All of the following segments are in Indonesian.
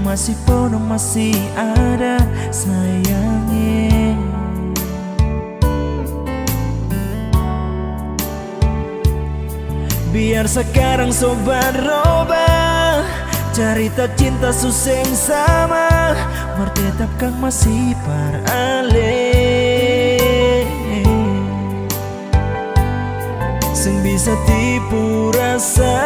masih penuh, masih ada sayangnya. Biar sekarang sobat robah cerita cinta suseng sama mertetapkan masih parale sing bisa tipu rasa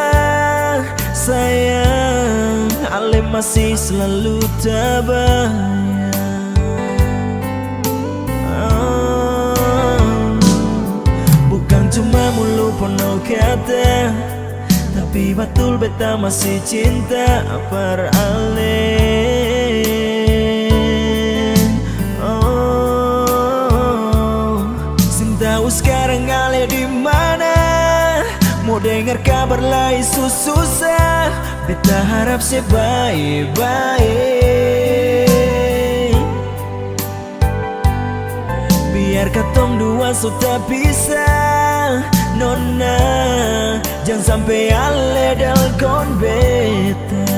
sayang ale masih selalu terbayang. Bukan cuma mulu penuh kata, tapi betul beta masih cinta parale. Sing tahu sekarang ale di mana? Mau dengar kabar lain susah, beta harap sebaik-baik. Biar katong dua sudah bisa, nona jangan sampai ale dalkon beta.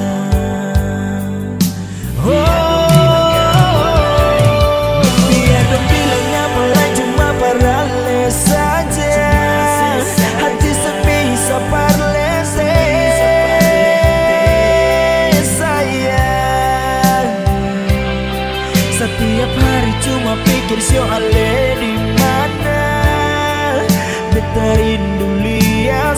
Biar dong bilang apa lain cuma parale saja. Hati sebisa parlese sayang. Setiap hari cuma pikir soale di mana beta rindu lihat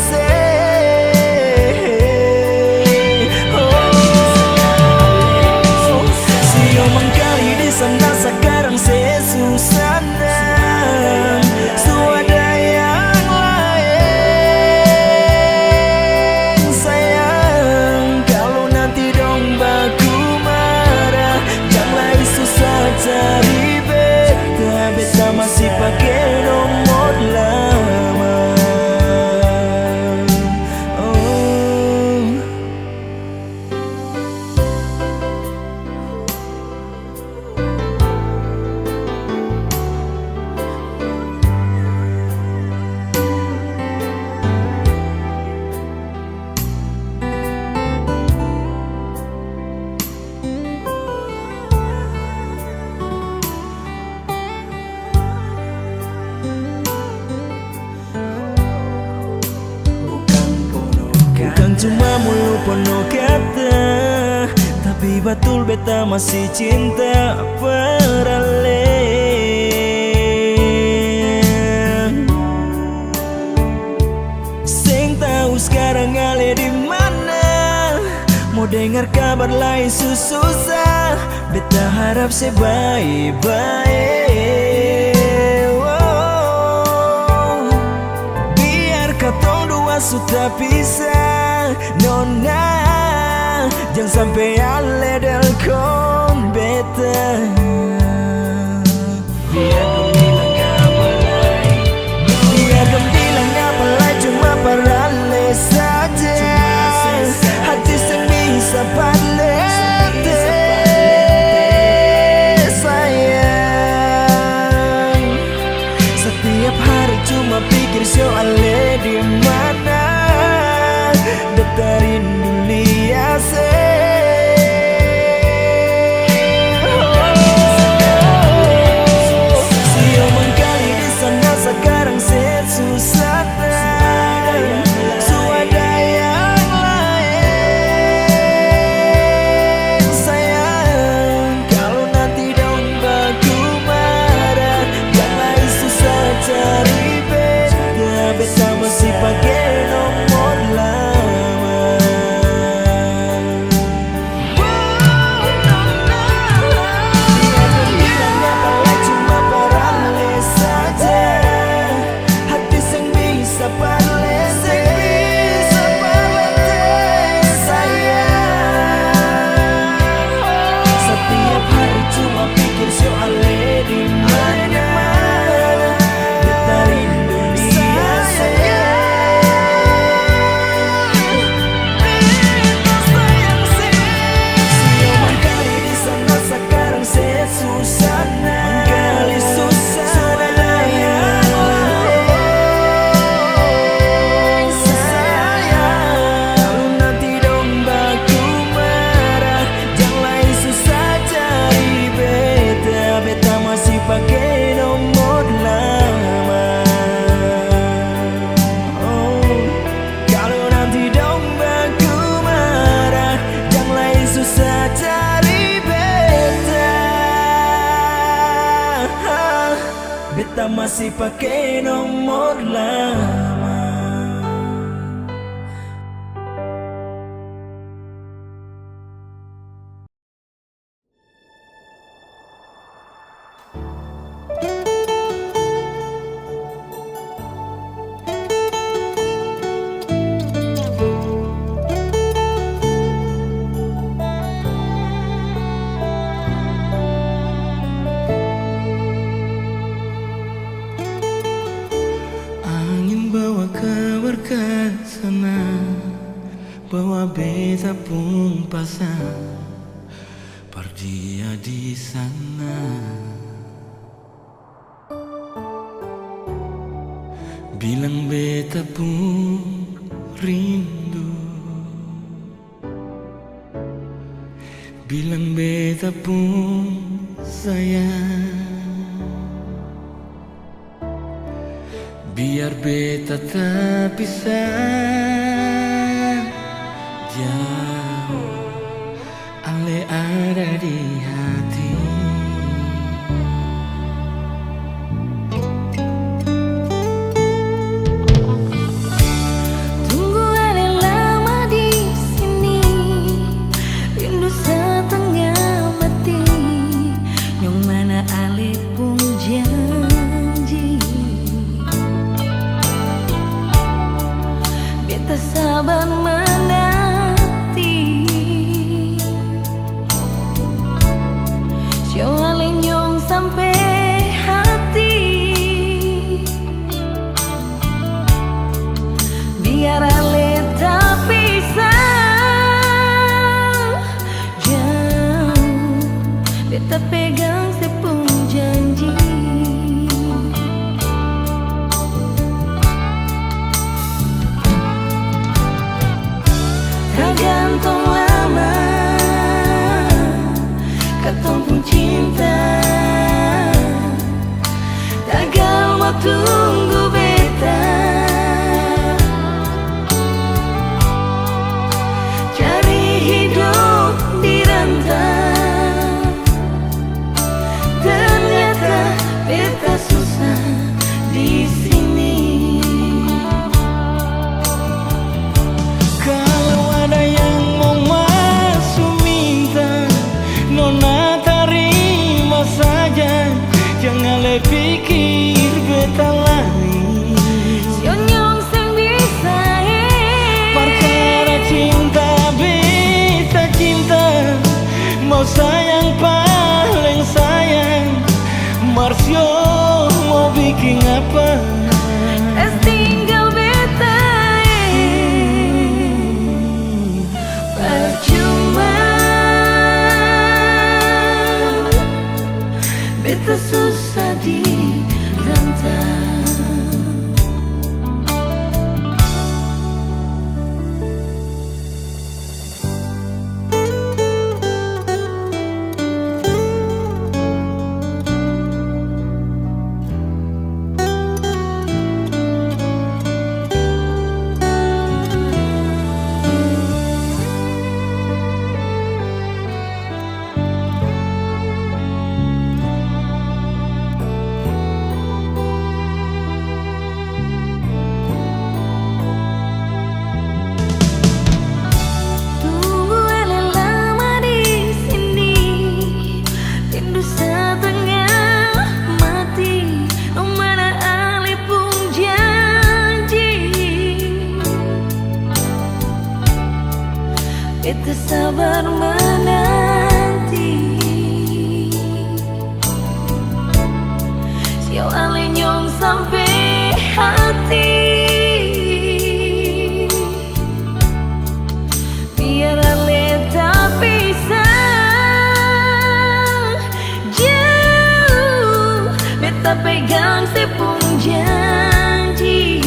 sio mengkali di sana sekarang sesusah suada yang lain sayang. Kalau nanti dong baku marah janganlah susah cari beta masih pakai nomor lama. Bukan cuma mulu penuh kata, tapi betul beta masih cinta parale. Sing tahu sekarang ale di mana? Mau dengar kabar lain susah, beta harap sebaik-baik. Biar katong dua sudah bisa, nona jangan sampai ale dalkon beta. Biar dong bilang apa lain, biar dong bilang apa lain cuma parale saja. Hati sing bisa parlete sayang. Setiap hari cuma pikir soale di mana beta rindu lihat masih pakai nomor lama. Bawa kabar ke sana, bawa beta pun pasang perdia di sana. Bilang beta pun rindu, bilang beta pun sayang. Biar beta tak bisa jauh, ale ada di hati. Tunggu ale lama di sini, rindu setengah mati. Yang mana ale pun janji, beta sabar menanti. Sio ale nyong sampai hati, biar ale tak bisa jauh, beta pegang sepung janji. Tergantung lama katong pun cinta, tagal mau tunggu beta. Cari hidup di rantau, ternyata beta susah di sini. Kalau ada yang mau masuk minta, nona terima saja. Jangan le pikir beta lain. Nyong sing bisa Perkara cinta beta cinta, mau sayang paling sayang. Marsio mau bikin apa? es tinggal beta, percuma beta susah di rantau. Tunggu ale lama di sini, rindu setengah mati. Mana ale pun janji, beta sabar menanti. Sio ale nyong sampai hati, biar ale tak bisa jauh, beta pegang sepung janji.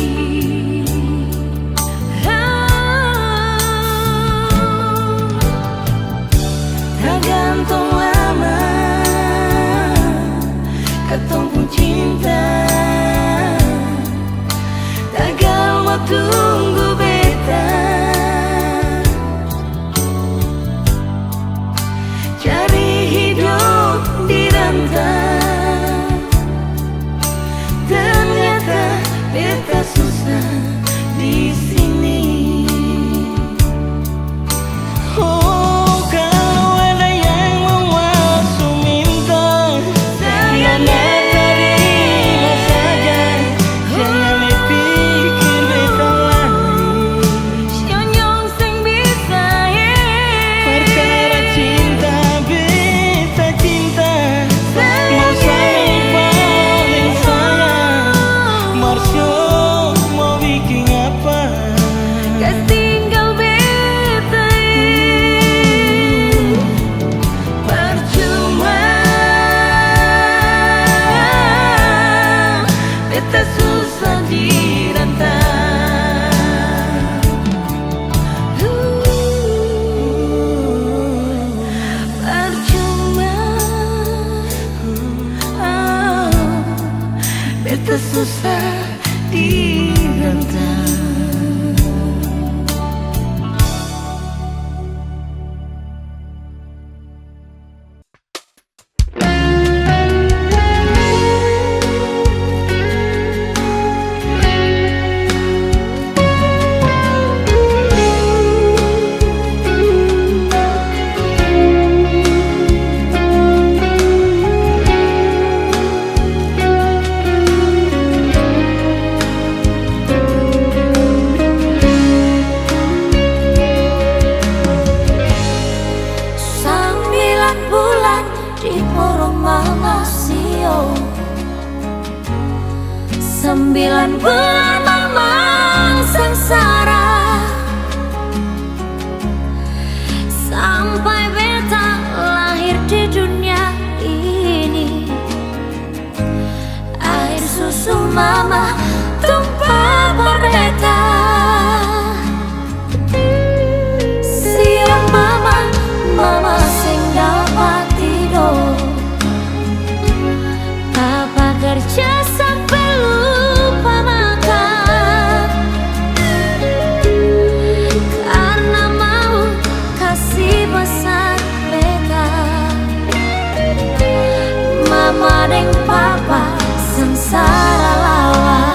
Tergantung lama katong pun cinta, tagal mau tunggu beta. Cari hidup di rantau, bulan di porong mama sio. 9 bulan mama sengsara, sampai beta lahir di dunia ini. Air susu mama tumpah per beta. Siang mama sing dapat tidur. Papa kerja sampai lupa makan, karena mau kasih pesan beta. Mama dan papa sengsara lawan.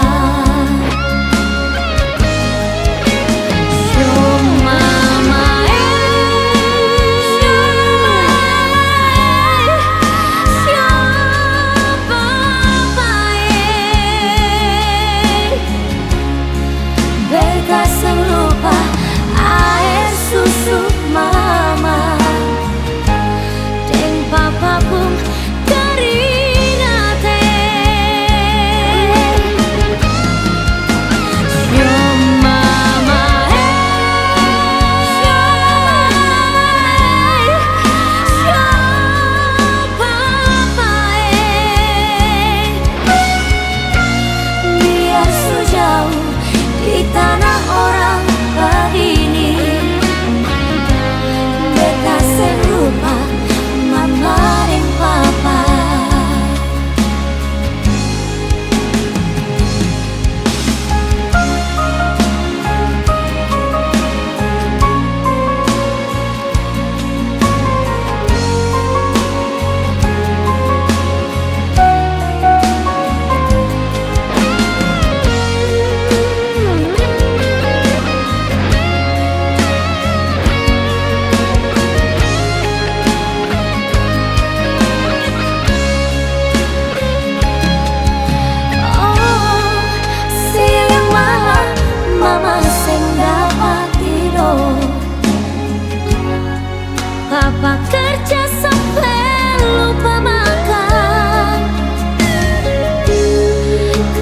Papa kerja sampai lupa makan,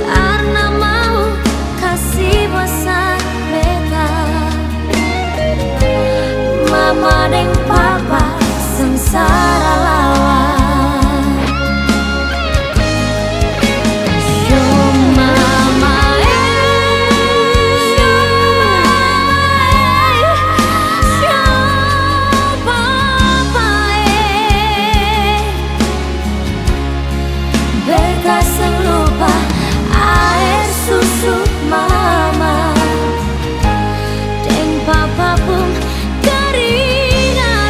karena mau kasih pesan beta. Mama dan papa sengsara lawan. Papa pun keringat.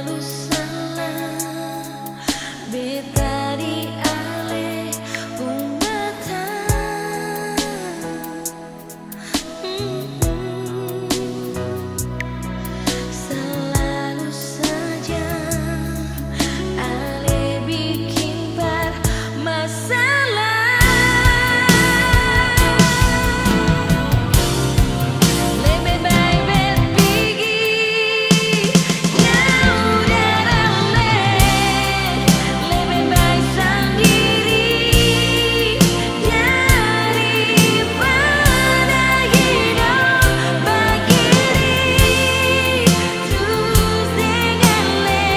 selalu salah. Beta dialih bungatan. Selalu saja ale bikin bermasalah. Lebih baik bet pergi jauh dari ale. Lebih baik sendiri daripada hidup begini terus dengan le.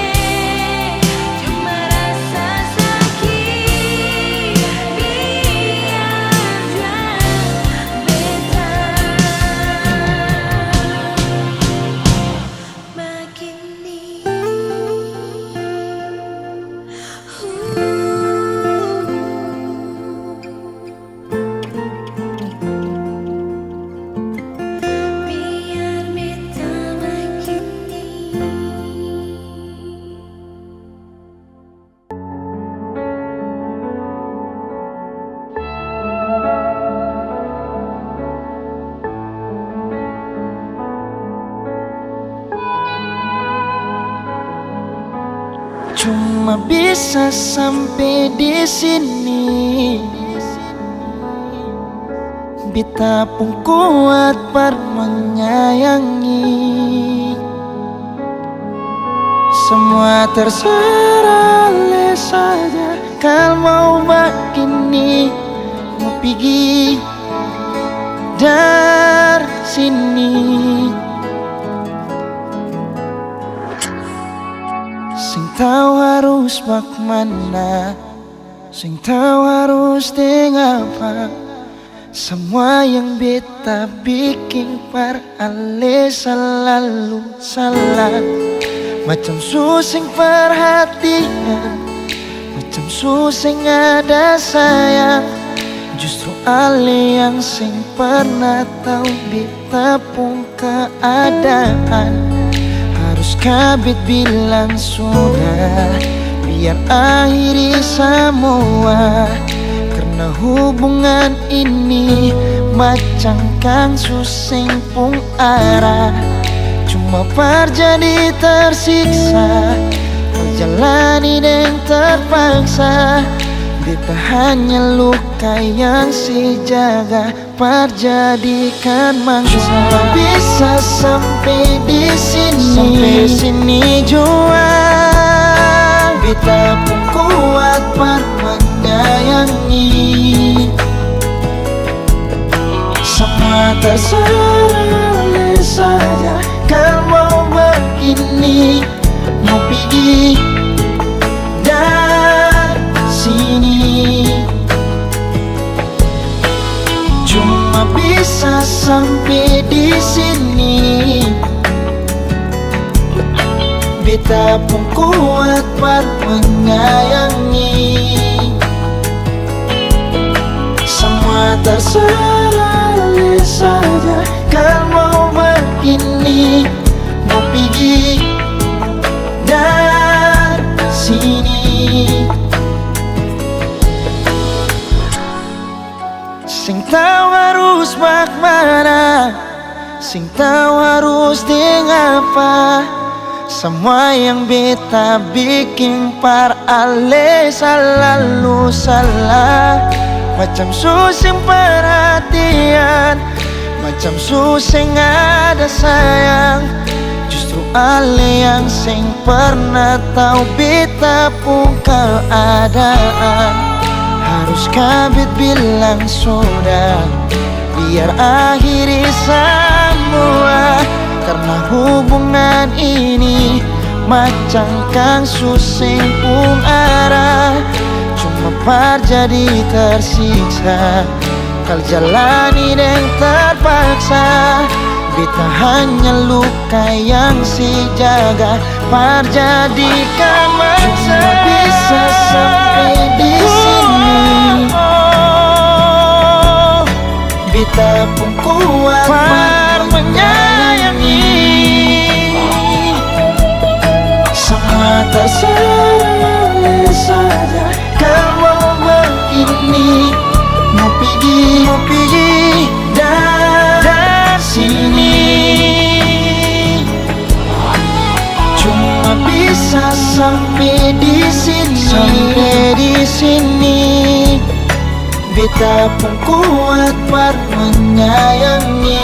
Cuma rasa sakit biar beta begini. Biar beta begini. Cuma bisa sampai di sini. Beta pun kuat per menyayangi. Semua terserah le saja. Kalau mau begini, mau pergi dari sini. Sing tahu harus bagaimana, sing tahu harus dengan apa. Semua yang beta bikin par ale selalu salah. Macam susing perhatian, macam susing ada sayang. Justru ale yang sing pernah tahu beta pun keadaan. Harus kabit bilang sudah, biar akhiri semua. Karena hubungan ini macam kang susing pung arah. Cuma terjadi tersiksa, terjalani dan terpaksa. Beta hanya luka yang si jaga perjadikan mangsa. Cuma bisa sampai di sini, sampai sini jua. Beta pun kuat per menyayangi. Semua terserah saja. Kalau mau begini, mau pergi dari sini. Cuma bisa sampai di sini. Beta pun kuat per menyayangi. Semua terserah saja. Kalau mau begini, mau pergi dari sini. Sing tahu harus bagaimana, sing tahu harus dengan apa. Semua yang beta bikin par ale selalu salah. Macam susing perhatian, macam susing ada sayang. Justru ale yang sing pernah tahu beta pun keadaan. Harus kabit bilang sudah, biar akhiri semua. Karena hubungan ini macam kang susing pung arah. Cuma terjadi tersiksa, kal jalani dan terpaksa. Beta hanya luka yang si jaga perjadikan mangsa. Cuma bisa sampai di sini. Beta pun kuat per menyayangi. bisa sampai di sini. Beta pun kuat par menyayangi.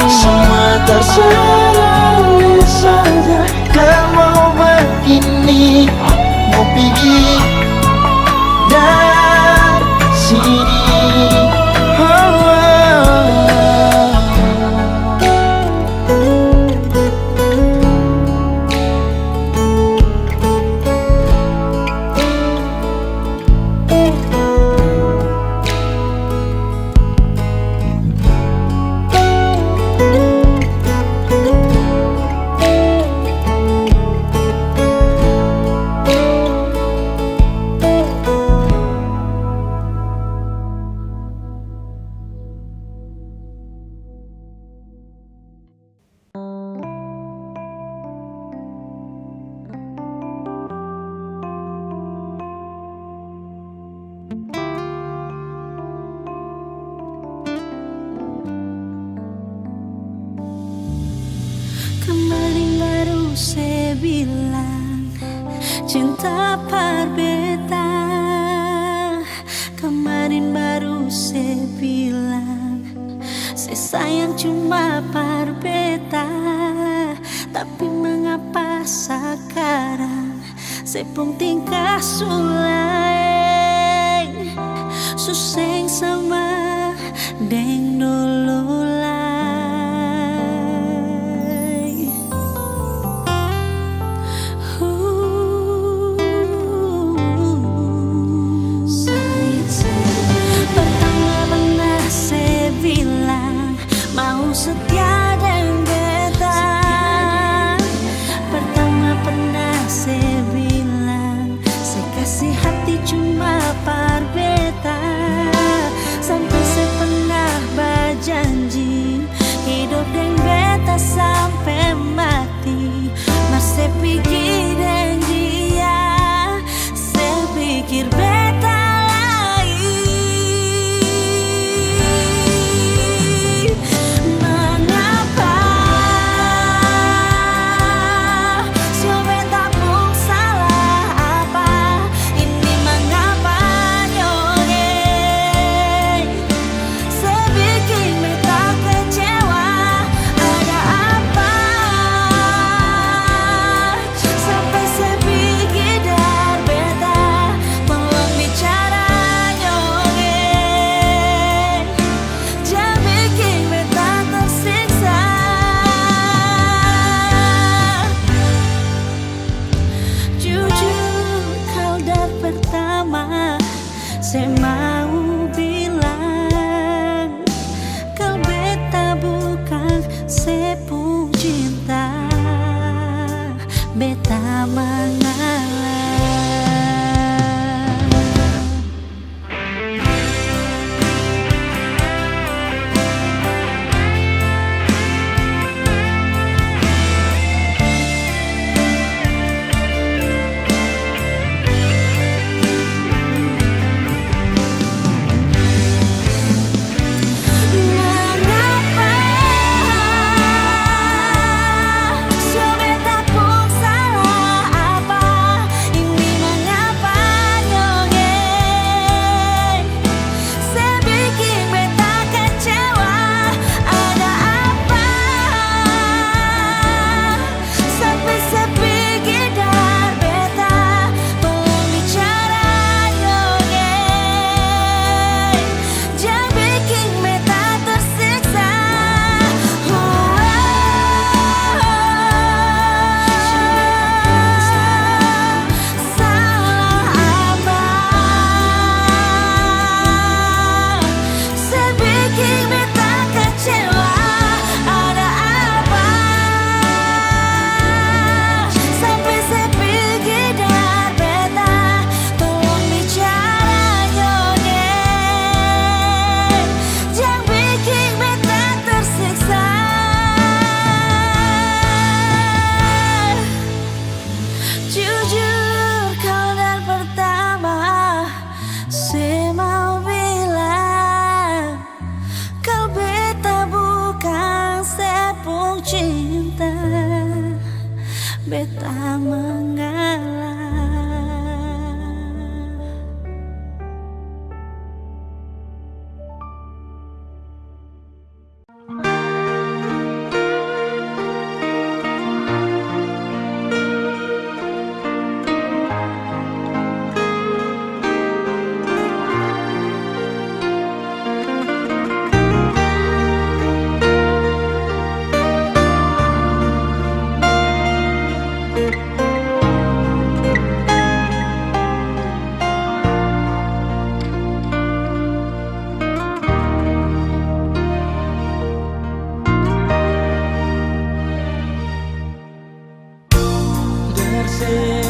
Semua terserah saja. Kau mau begini, mau pergi dari sini. Kemarin baru saya bilang cinta par beta. Kemarin baru saya bilang saya sayang cuma par beta. Tapi mengapa sekarang saya pun tingkah sulai, suseng sama deng dulu lah. Setia dan beta. Pertama pernah saya bilang saya kasih hati cuma par beta. Sampai saya pernah berjanji hidup dengan beta sampai mati. Mas saya pikir dengan dia, saya pikir beta saya mau bilang kalau beta bukan sepung cinta, beta mengalah. Apa beta mengalah. Bersih